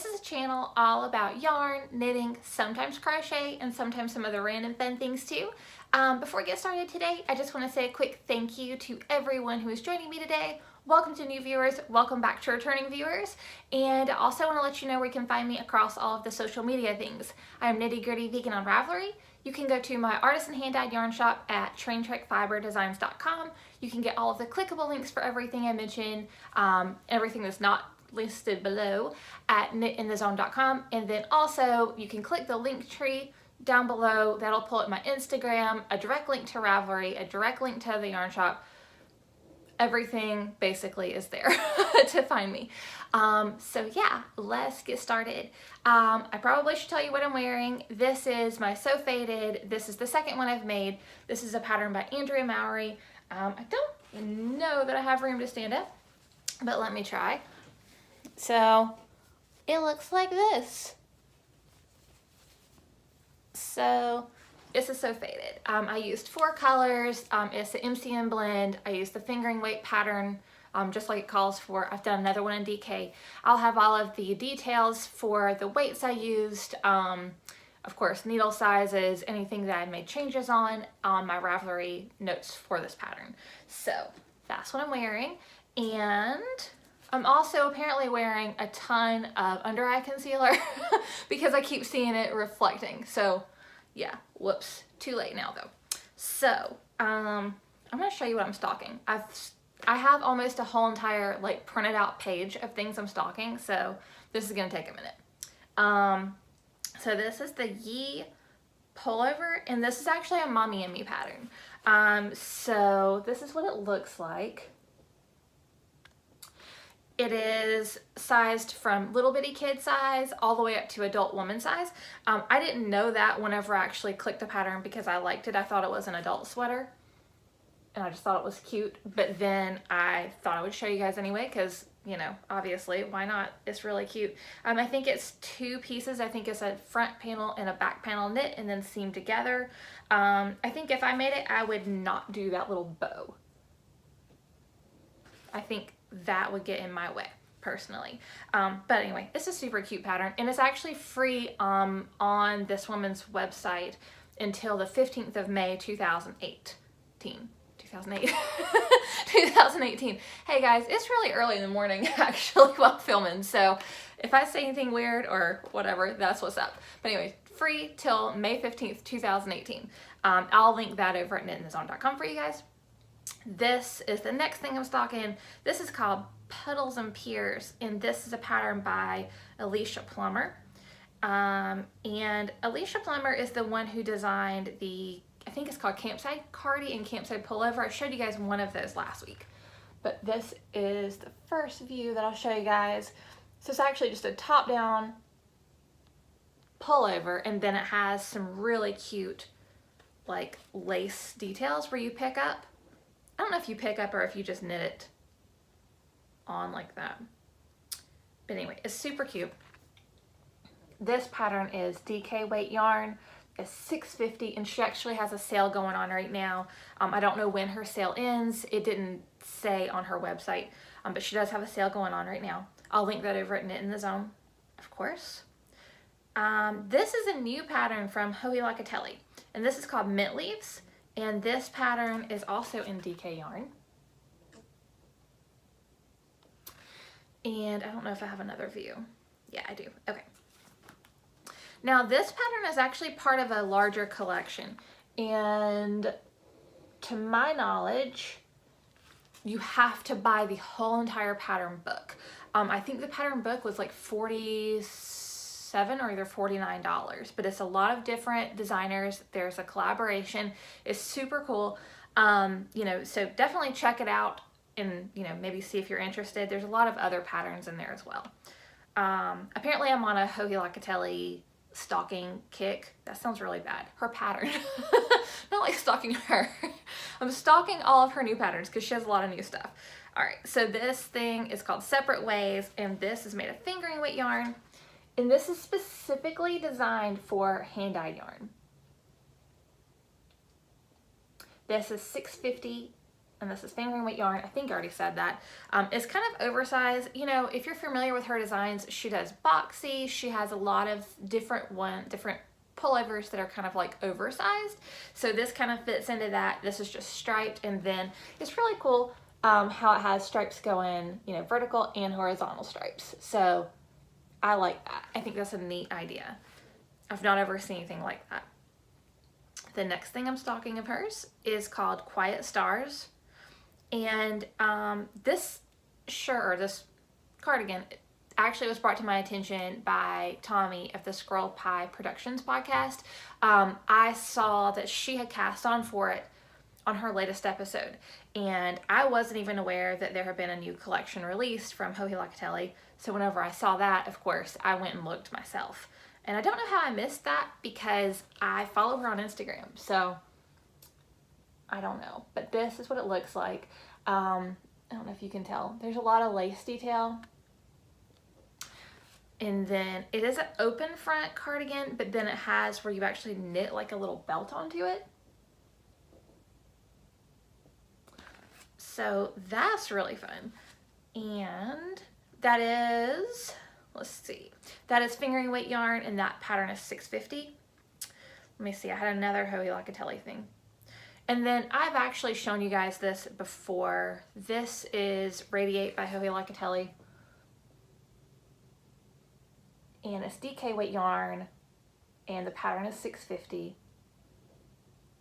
this is a channel all about yarn, knitting, sometimes crochet, and sometimes some other random fun things too. Before we get started today, I just want to say a quick thank you to everyone who is joining me today. Welcome to new viewers, welcome back to returning viewers, and I also want to let you know where you can find me across all of the social media things. I am Nitty Gritty Vegan on Ravelry. You can go to my artisan hand-dyed yarn shop at traintrekfiberdesigns.com. You can get all of the clickable links for everything I mentioned, everything that's not listed below at knitinthezone.com, and then also you can click the link tree down below. That'll pull up my Instagram, a direct link to Ravelry, a direct link to the yarn shop. Everything basically is there to find me. So yeah, let's get started. I probably should tell you what I'm wearing. This is my So Faded. This is the second one I've made. This is a pattern by Andrea Mowry. I don't know that I have room to stand up, but let me try. So it looks like this. So this is So Faded. I used 4 colors. It's the MCM blend. I used the fingering weight pattern, just like it calls for. I've done another one in DK. I'll have all of the details for the weights I used, of course, needle sizes, anything that I made changes on my Ravelry notes for this pattern. So that's what I'm wearing. And I'm also apparently wearing a ton of under eye concealer because I keep seeing it reflecting. So yeah, whoops, too late now though. So I'm gonna show you what I'm stocking. I have almost a whole entire like printed out page of things I'm stocking, so this is gonna take a minute. So this is the Yee pullover, and this is actually a Mommy and Me pattern. So this is what it looks like. It is sized from little bitty kid size all the way up to adult woman size. I didn't know that whenever I actually clicked the pattern because I liked it. I thought it was an adult sweater and I just thought it was cute. But then I thought I would show you guys anyway because, you know, obviously, why not? It's really cute. I think it's 2 pieces. I think it's a front panel and a back panel knit and then seamed together. I think if I made it, I would not do that little bow. I think that would get in my way personally. But anyway, it's a super cute pattern and it's actually free on this woman's website until the 15th of May 2018. 2018. Hey guys, it's really early in the morning actually while filming, so if I say anything weird or whatever, that's what's up. But anyway, free till May 15th 2018. I'll link that over at knitinthezone.com for you guys. This is the next thing I'm stocking. This is called Puddles and Piers, and this is a pattern by Alicia Plummer. And Alicia Plummer is the one who designed the, I think it's called Campsite Cardi and Campsite Pullover. I showed you guys one of those last week, but this is the first view that I'll show you guys. So it's actually just a top-down pullover, and then it has some really cute like lace details where you pick up. I don't know if you pick up or if you just knit it on like that. But anyway, it's super cute. This pattern is DK weight yarn. It's $6.50 and she actually has a sale going on right now. I don't know when her sale ends. It didn't say on her website, but she does have a sale going on right now. I'll link that over at Knit in the Zone, of course. This is a new pattern from Hohi Locatelli, and this is called Mint Leaves. And this pattern is also in DK yarn. And I don't know if I have another view. Yeah, I do. Okay. Now this pattern is actually part of a larger collection. And to my knowledge, you have to buy the whole entire pattern book. I think the pattern book was like $47 or either $49, but it's a lot of different designers. There's a collaboration. It's super cool. You know, so definitely check it out and, you know, maybe see if you're interested. There's a lot of other patterns in there as well. Apparently I'm on a Hohi Locatelli stalking kick. That sounds really bad. Her pattern. Not like stalking her. I'm stalking all of her new patterns because she has a lot of new stuff. All right, so this thing is called Separate Ways, and this is made of fingering weight yarn. And this is specifically designed for hand-dyed yarn. This is $6.50 and this is fingering weight yarn. I think I already said that. It's kind of oversized. You know, if you're familiar with her designs, she does boxy. She has a lot of different pullovers that are kind of like oversized. So this kind of fits into that. This is just striped, and then it's really cool how it has stripes going, you know, vertical and horizontal stripes. So I like that. I think that's a neat idea. I've not ever seen anything like that. The next thing I'm stocking of hers is called Quiet Stars. And this shirt, or this cardigan, actually was brought to my attention by Tommy of the Squirrel Pie Productions podcast. I saw that she had cast on for it on her latest episode, and I wasn't even aware that there had been a new collection released from Joji Locatelli. So whenever I saw that, of course, I went and looked myself. And I don't know how I missed that because I follow her on Instagram, so I don't know. But this is what it looks like. I don't know if you can tell. There's a lot of lace detail. And then it is an open front cardigan, but then it has where you actually knit like a little belt onto it. So that's really fun. And that is, let's see, that is fingering weight yarn, and that pattern is 650. Let me see, I had another Joji Locatelli thing. And then I've actually shown you guys this before. This is Radiate by Joji Locatelli. And it's DK weight yarn, and the pattern is 650.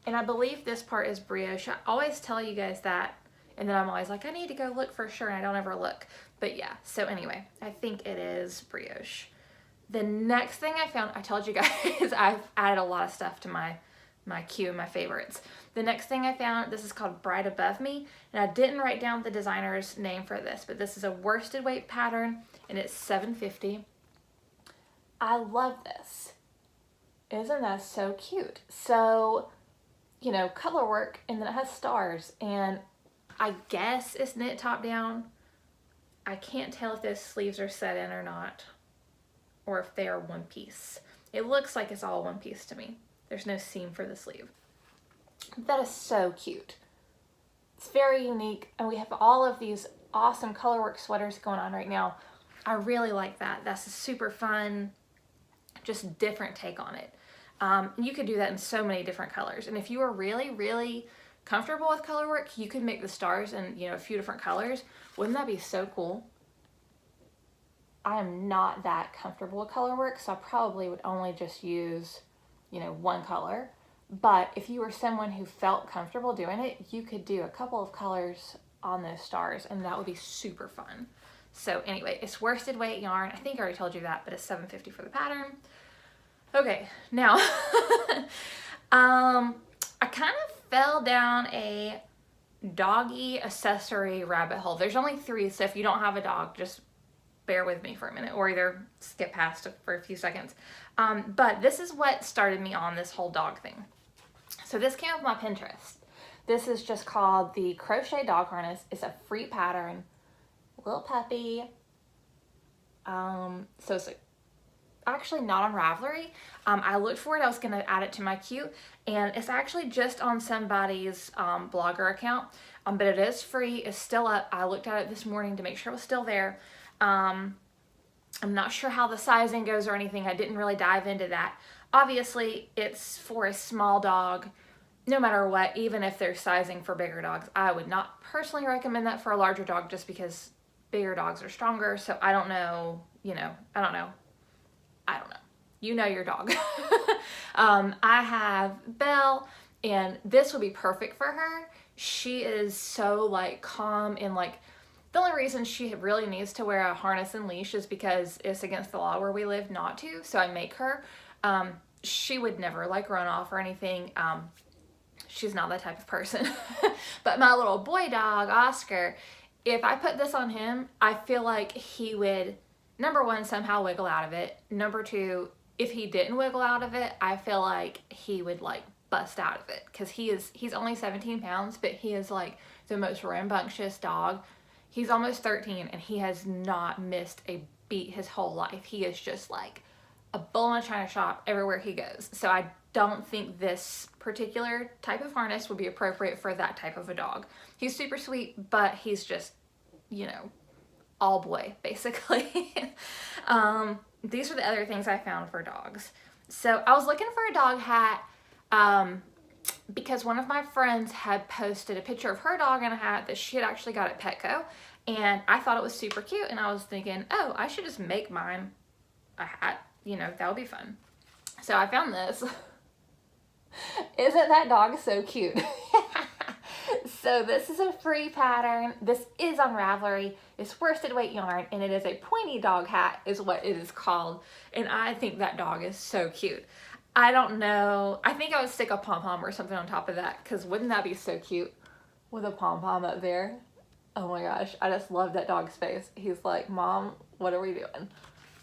And I believe this part is brioche. I always tell you guys that, and then I'm always like, I need to go look for sure, and I don't ever look. But yeah, so anyway, I think it is brioche. The next thing I found, I told you guys, I've added a lot of stuff to my queue, my favorites. The next thing I found, this is called Bright Above Me, and I didn't write down the designer's name for this, but this is a worsted weight pattern, and it's 750. I love this. Isn't that so cute? So, you know, color work, and then it has stars, and I guess it's knit top down. I can't tell if those sleeves are set in or not, or if they are one piece. It looks like it's all one piece to me. There's no seam for the sleeve. That is so cute. It's very unique, and we have all of these awesome colorwork sweaters going on right now. I really like that. That's a super fun, just different take on it. You could do that in so many different colors, and if you are really, really comfortable with colorwork, you could make the stars in, you know, a few different colors. Wouldn't that be so cool? I am not that comfortable with colorwork, so I probably would only just use, you know, one color. But if you were someone who felt comfortable doing it, you could do a couple of colors on those stars, and that would be super fun. So anyway, it's worsted weight yarn. I think I already told you that, but it's 750 for the pattern. Okay, now I kind of fell down a doggy accessory rabbit hole. There's only 3, so if you don't have a dog, just bear with me for a minute, or either skip past it for a few seconds. But this is what started me on this whole dog thing. So this came up my Pinterest. This is just called the Crochet Dog Harness. It's a free pattern, little puppy. So it's actually not on Ravelry. I looked for it. I was going to add it to my queue, and it's actually just on somebody's blogger account, but it is free. It's still up. I looked at it this morning to make sure it was still there. I'm not sure how the sizing goes or anything. I didn't really dive into that. Obviously, it's for a small dog, no matter what, even if there's sizing for bigger dogs. I would not personally recommend that for a larger dog just because bigger dogs are stronger. So I don't know, you know, I don't know. You know your dog. I have Belle, and this would be perfect for her. She is so like calm, and like the only reason she really needs to wear a harness and leash is because it's against the law where we live not to. So I make her. She would never like run off or anything. She's not that type of person. But my little boy dog, Oscar, if I put this on him, I feel like he would, number one, somehow wiggle out of it. Number two, if he didn't wiggle out of it, I feel like he would like bust out of it, because he's only 17 pounds, but he is like the most rambunctious dog. He's almost 13, and he has not missed a beat his whole life. He is just like a bull in a china shop everywhere he goes. So I don't think this particular type of harness would be appropriate for that type of a dog. He's super sweet, but he's just, you know, all boy, basically. These are the other things I found for dogs. So I was looking for a dog hat because one of my friends had posted a picture of her dog in a hat that she had actually got at Petco, and I thought it was super cute, and I was thinking, oh, I should just make mine a hat, you know, that would be fun. So I found this. Isn't that dog so cute? So this is a free pattern. This is on Ravelry. It's worsted weight yarn, and it is a pointy dog hat is what it is called. And I think that dog is so cute. I don't know. I think I would stick a pom-pom or something on top of that, because wouldn't that be so cute with a pom-pom up there? Oh my gosh, I just love that dog's face. He's like, Mom, what are we doing?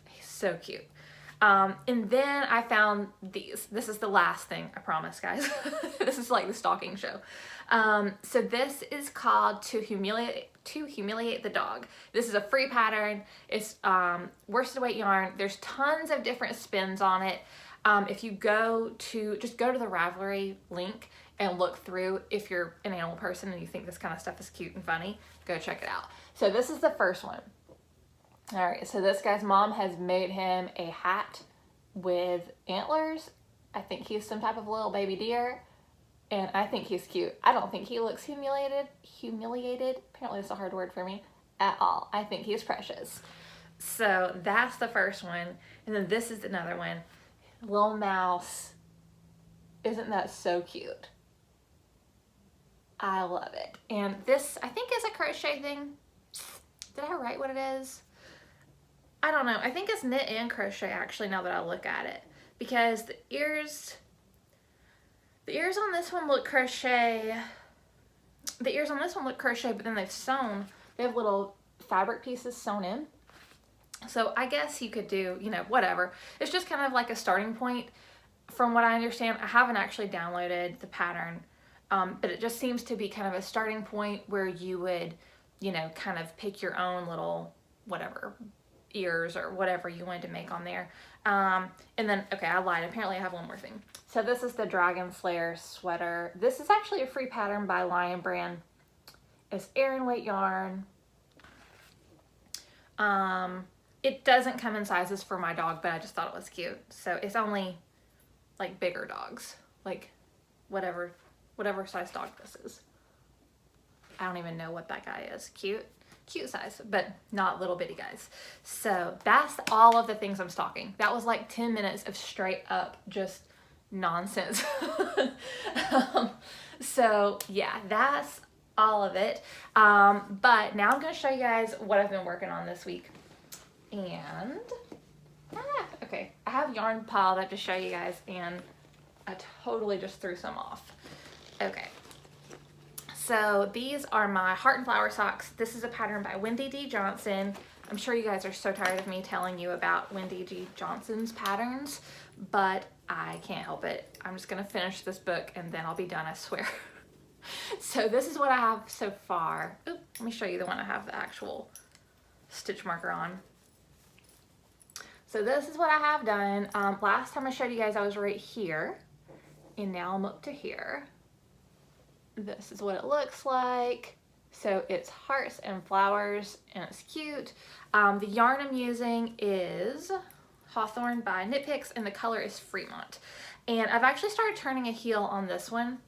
He's so cute. And then I found these. This is the last thing, I promise, guys. This is like the stalking show. So this is called To Humiliate the Dog. This is a free pattern. It's worsted weight yarn. There's tons of different spins on it. If you just go to the Ravelry link and look through. If you're an animal person and you think this kind of stuff is cute and funny, go check it out. So this is the first one. All right, so this guy's mom has made him a hat with antlers. I think he's some type of little baby deer, and I think he's cute. I don't think he looks humiliated, apparently that's a hard word for me, at all. I think he's precious. So that's the first one, and then this is another one. Little mouse. Isn't that so cute? I love it. And this, I think, is a crochet thing. Did I write what it is? I don't know. I think it's knit and crochet, actually, now that I look at it, because the ears on this one look crochet. The ears on this one look crochet, but then they have little fabric pieces sewn in. So I guess you could do, you know, whatever. It's just kind of like a starting point. From what I understand, I haven't actually downloaded the pattern, but it just seems to be kind of a starting point where you would, you know, kind of pick your own little, whatever, ears or whatever you wanted to make on there. And then, okay, I lied. Apparently I have one more thing. So this is the Dragon Slayer sweater. This is actually a free pattern by Lion Brand. It's Aran weight yarn. It doesn't come in sizes for my dog, but I just thought it was cute. So it's only like bigger dogs, like whatever size dog this is. I don't even know what that guy is. Cute size, but not little bitty guys. So that's all of the things I'm stocking. That was like 10 minutes of straight up just nonsense. So yeah, that's all of it. But now I'm going to show you guys what I've been working on this week. And okay, I have yarn piled up to show you guys, and I totally just threw some off. Okay, so these are my Heart and Flower socks. This is a pattern by Wendy D. Johnson. I'm sure you guys are so tired of me telling you about Wendy D. Johnson's patterns, but I can't help it. I'm just gonna finish this book and then I'll be done, I swear. So this is what I have so far. Oop, let me show you the one I have the actual stitch marker on. So this is what I have done. Last time I showed you guys I was right here, and now I'm up to here. This is what it looks like. So it's hearts and flowers, and it's cute. The yarn I'm using is Hawthorne by Knit Picks, and the color is Fremont. And I've actually started turning a heel on this one,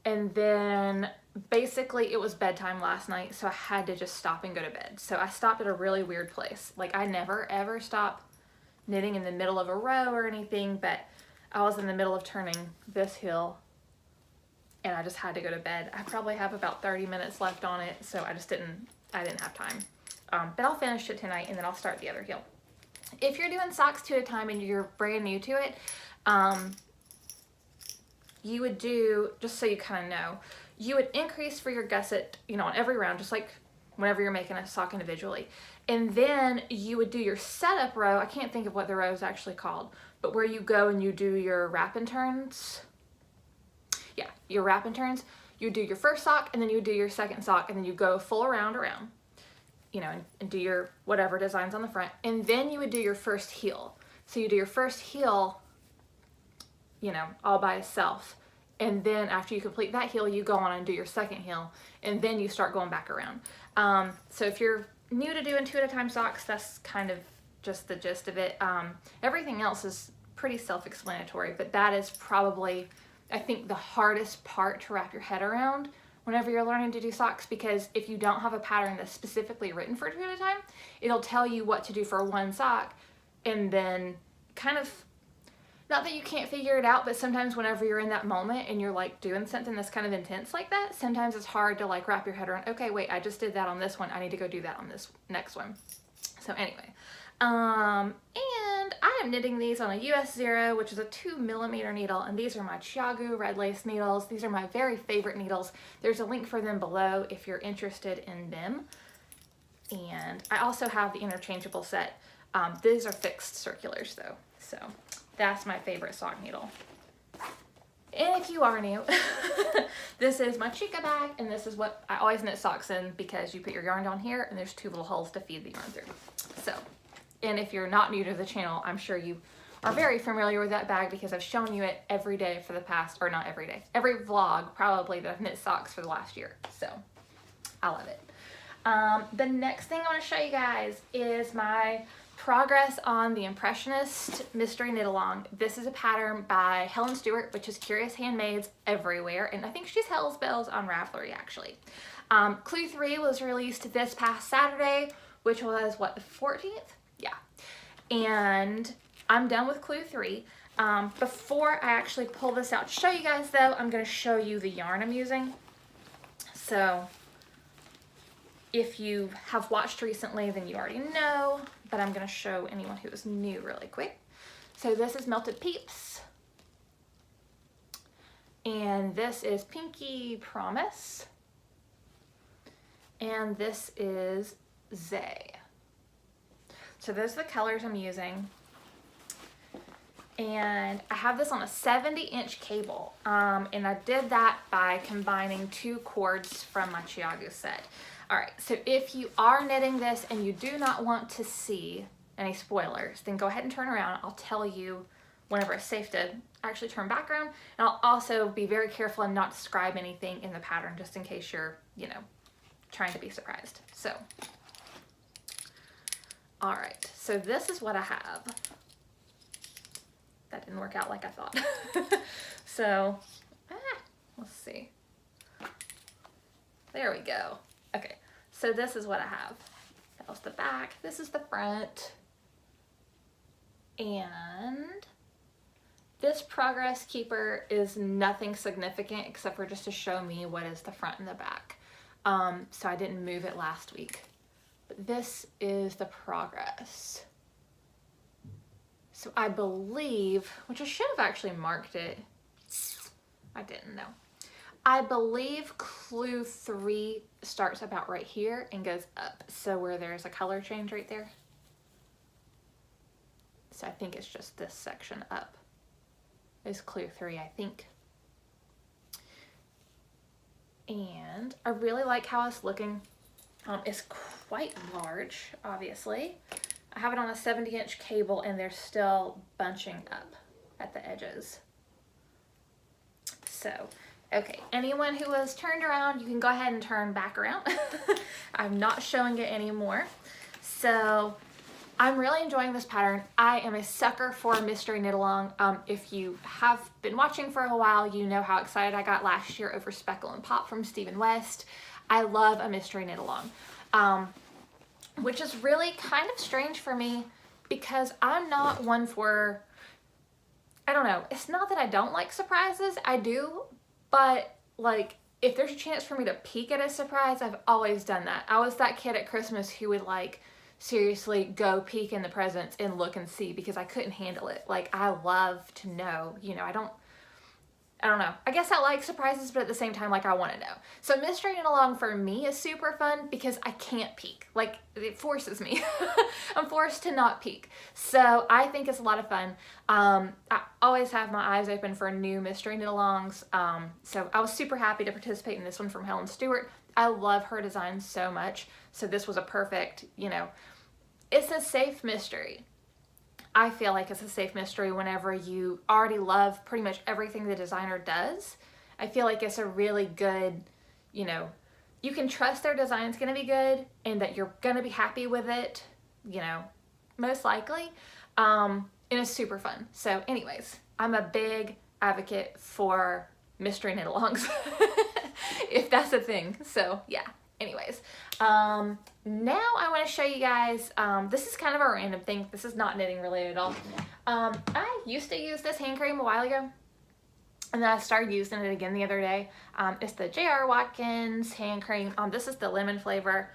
and then basically it was bedtime last night, so I had to just stop and go to bed. So I stopped at a really weird place. Like, I never ever stop knitting in the middle of a row or anything, but I was in the middle of turning this heel and I just had to go to bed. I probably have about 30 minutes left on it, so I didn't have time. But I'll finish it tonight and then I'll start the other heel. If you're doing socks 2 at a time and you're brand new to it, you would do, just so you kind of know, you would increase for your gusset, you know, on every round, just like whenever you're making a sock individually. And then you would do your setup row. I can't think of what the row is actually called, but where you go and you do your wrap and turns. Yeah, your wrap and turns. You do your first sock, and then you do your second sock, and then you go full around, you know, and do your whatever designs on the front. And then you would do your first heel. So you do your first heel you know, all by itself. And then after you complete that heel, you go on and do your second heel, and then you start going back around. So if you're new to doing 2 at a time socks, that's kind of just the gist of it. Everything else is pretty self-explanatory, but that is probably, I think, the hardest part to wrap your head around whenever you're learning to do socks, because if you don't have a pattern that's specifically written for 2 at a time, it'll tell you what to do for one sock, and then kind of, not that you can't figure it out, but sometimes whenever you're in that moment and you're like doing something that's kind of intense like that, sometimes it's hard to like wrap your head around, okay, wait, I just did that on this one, I need to go do that on this next one. So anyway, and I am knitting these on a US 0, which is a 2mm needle, and these are my Chiagu red lace needles. These are my very favorite needles. There's a link for them below if you're interested in them. And I also have the interchangeable set. These are fixed circulars though, so that's my favorite sock needle. And if you are new, this is my Chica bag, and this is what I always knit socks in, because you put your yarn down here and there's 2 little holes to feed the yarn through. So, and if you're not new to the channel, I'm sure you are very familiar with that bag, because I've shown you it every day for the past, or not every day, every vlog probably that I've knit socks for the last year. So I love it. The next thing I want to show you guys is my progress on the Impressionist Mystery Knit Along. This is a pattern by Helen Stewart, which is Curious Handmaids everywhere, and I think she's Hell's Bells on Ravelry actually. Clue 3 was released this past Saturday, which was what, the 14th? Yeah. And I'm done with Clue 3. Before I actually pull this out to show you guys though, I'm going to show you the yarn I'm using. So if you have watched recently, then you already know, but I'm going to show anyone who is new really quick. So this is Melted Peeps, and this is Pinky Promise, and this is Zay. So those are the colors I'm using, and I have this on a 70-inch cable, and I did that by combining 2 cords from my Chiagu set. All right, so if you are knitting this and you do not want to see any spoilers, then go ahead and turn around. I'll tell you whenever it's safe to actually turn back around, and I'll also be very careful and not describe anything in the pattern, just in case you're, you know, trying to be surprised. So, all right, so this is what I have. That didn't work out like I thought. So, let's see. There we go. Okay, so this is what I have. That was the back. This is the front. And this progress keeper is nothing significant except for just to show me what is the front and the back. So I didn't move it last week. But this is the progress. So I believe, which I should have actually marked it. I didn't know. I believe Clue 3 starts about right here and goes up. So where there's a color change right there. So I think it's just this section up is Clue 3, I think. And I really like how it's looking. It's quite large, obviously. I have it on a 70-inch cable and they're still bunching up at the edges. So, okay, anyone who was turned around, you can go ahead and turn back around. I'm not showing it anymore. So, I'm really enjoying this pattern. I am a sucker for a mystery knit along. If you have been watching for a while, you know how excited I got last year over Speckle and Pop from Stephen West. I love a mystery knit along, which is really kind of strange for me because I'm not one for, I don't know, it's not that I don't like surprises, I do, but like if there's a chance for me to peek at a surprise, I've always done that. I was that kid at Christmas who would like seriously go peek in the presents and look and see because I couldn't handle it. Like I love to know, you know, I don't know. I guess I like surprises, but at the same time, like I want to know. So mystery knit along for me is super fun because I can't peek. Like it forces me. I'm forced to not peek. So I think it's a lot of fun. I always have my eyes open for new mystery knit alongs. So I was super happy to participate in this one from Helen Stewart. I love her design so much. So this was a perfect, you know, it's a safe mystery. I feel like it's a safe mystery whenever you already love pretty much everything the designer does. I feel like it's a really good, you know, you can trust their design's going to be good and that you're going to be happy with it, you know, most likely. And it's super fun. So anyways, I'm a big advocate for mystery knit-alongs, if that's a thing. So yeah, anyways, now I want to show you guys, this is kind of a random thing. This is not knitting related at all. I used to use this hand cream a while ago, and then I started using it again the other day. It's the J.R. Watkins hand cream. This is the lemon flavor.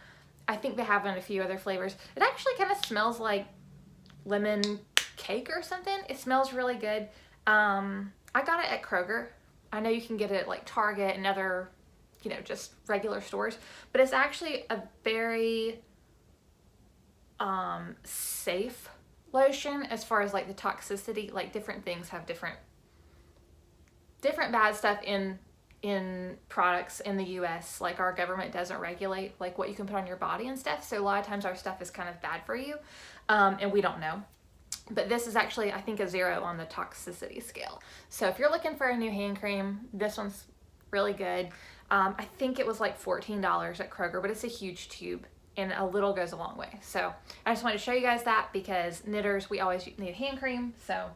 I think they have it in a few other flavors. It actually kind of smells like lemon cake or something. It smells really good. I got it at Kroger. I know you can get it at like Target and other, you know, just regular stores, but it's actually a very safe lotion as far as like the toxicity. Like different things have different bad stuff in products in the US. Like our government doesn't regulate like what you can put on your body and stuff, so a lot of times our stuff is kind of bad for you, and we don't know. But this is actually, I think, a 0 on the toxicity scale. So if you're looking for a new hand cream, this one's really good. I think it was like $14 at Kroger, but it's a huge tube and a little goes a long way. So I just wanted to show you guys that because knitters, we always need hand cream. So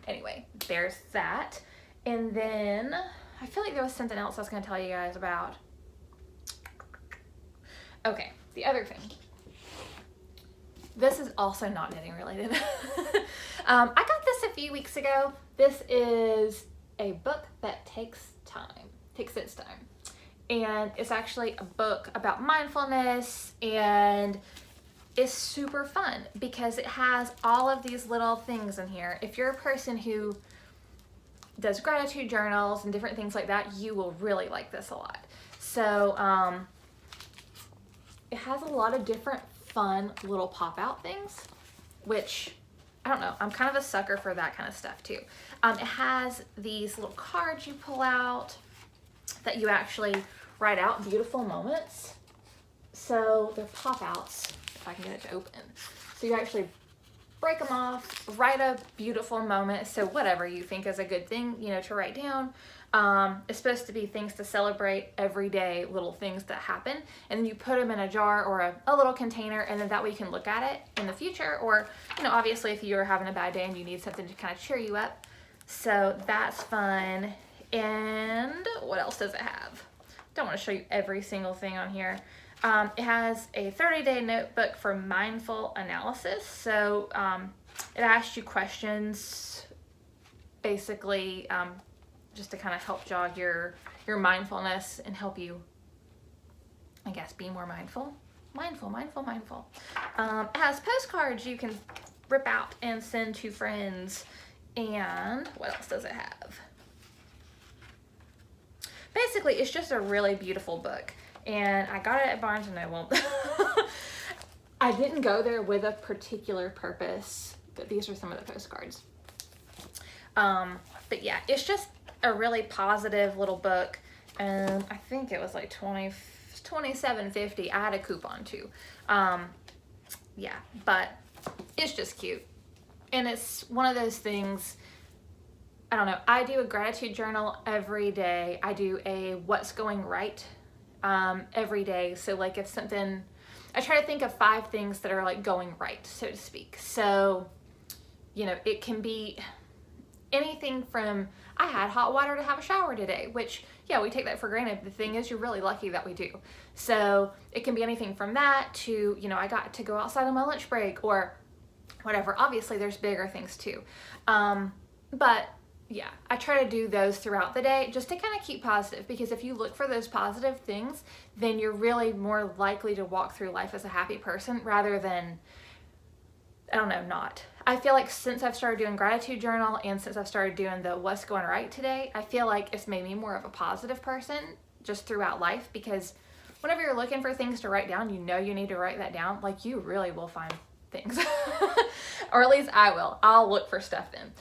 anyway, there's that. And then I feel like there was something else I was going to tell you guys about. Okay, the other thing. This is also not knitting related. I got this a few weeks ago. This is a book that takes its time. And it's actually a book about mindfulness, and it's super fun because it has all of these little things in here. If you're a person who does gratitude journals and different things like that, you will really like this a lot. So it has a lot of different fun little pop out things, which I don't know, I'm kind of a sucker for that kind of stuff too. It has these little cards you pull out that you actually write out beautiful moments. So they're pop outs, if I can get it to open. So you actually break them off, write a beautiful moment. So whatever you think is a good thing, you know, to write down. It's supposed to be things to celebrate everyday little things that happen, and then you put them in a jar or a little container, and then that way you can look at it in the future, or, you know, obviously if you're having a bad day and you need something to kind of cheer you up. So that's fun. And what else does it have? Don't want to show you every single thing on here. It has a 30-day notebook for mindful analysis. So it asks you questions, basically, just to kind of help jog your mindfulness and help you, I guess, be more mindful. Mindful. It has postcards you can rip out and send to friends. And what else does it have? Basically, it's just a really beautiful book. And I got it at Barnes & Noble. I didn't go there with a particular purpose, but these are some of the postcards. But yeah, it's just a really positive little book, and I think it was like $27.50. I had a coupon too. Yeah, but it's just cute, and it's one of those things. I don't know, I do a gratitude journal every day. I do a what's going right every day. So like if something, I try to think of 5 things that are like going right, so to speak. So, you know, it can be anything from, I had hot water to have a shower today, which, yeah, we take that for granted. The thing is, you're really lucky that we do. So it can be anything from that to, you know, I got to go outside on my lunch break or whatever. Obviously there's bigger things too. But yeah, I try to do those throughout the day just to kind of keep positive, because if you look for those positive things, then you're really more likely to walk through life as a happy person rather than, I don't know, not. I feel like since I've started doing gratitude journal and since I've started doing the what's going right today, I feel like it's made me more of a positive person just throughout life, because whenever you're looking for things to write down, you know you need to write that down. Like, you really will find things. Or at least I will. I'll look for stuff then.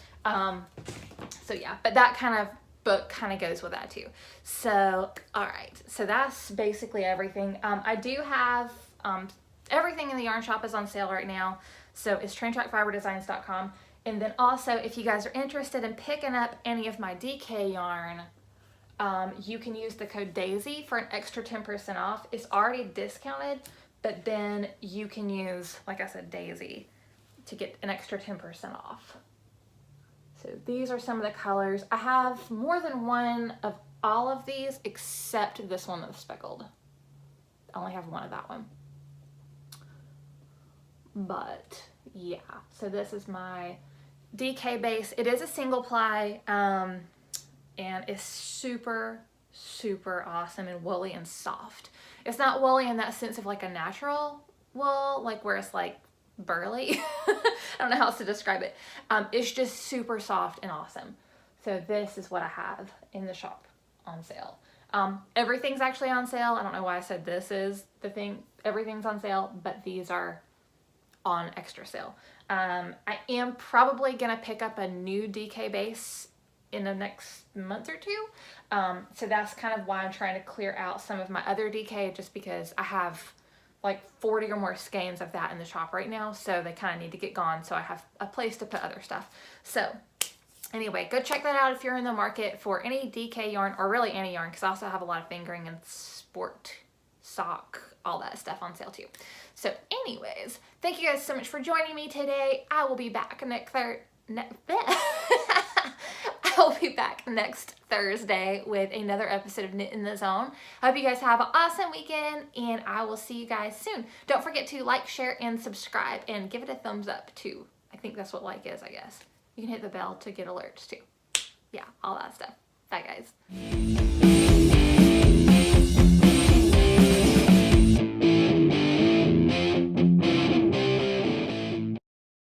So yeah, but that kind of book kind of goes with that too. So, all right. So that's basically everything. I do have, everything in the yarn shop is on sale right now. So it's traintrackfiberdesigns.com. And then also, if you guys are interested in picking up any of my DK yarn, you can use the code DAISY for an extra 10% off. It's already discounted, but then you can use, like I said, DAISY to get an extra 10% off. So these are some of the colors. I have more than one of all of these except this one that's speckled. I only have one of that one. But yeah, so this is my DK base. It is a single ply, and it's super, super awesome and woolly and soft. It's not woolly in that sense of like a natural wool, like where it's like burly. I don't know how else to describe it. It's just super soft and awesome. So this is what I have in the shop on sale. Everything's actually on sale. I don't know why I said this is the thing. Everything's on sale, but these are on extra sale. I am probably gonna pick up a new DK base in the next month or two. So that's kind of why I'm trying to clear out some of my other DK, just because I have like 40 or more skeins of that in the shop right now. So they kind of need to get gone, so I have a place to put other stuff. So anyway, go check that out if you're in the market for any DK yarn, or really any yarn, because I also have a lot of fingering and sport sock, all that stuff on sale too. So anyways, thank you guys so much for joining me today. I will be back next Thursday with another episode of Knit in the Zone. I hope you guys have an awesome weekend, and I will see you guys soon. Don't forget to like, share, and subscribe, and give it a thumbs up too. I think that's what like is, I guess. You can hit the bell to get alerts too. Yeah, all that stuff. Bye guys.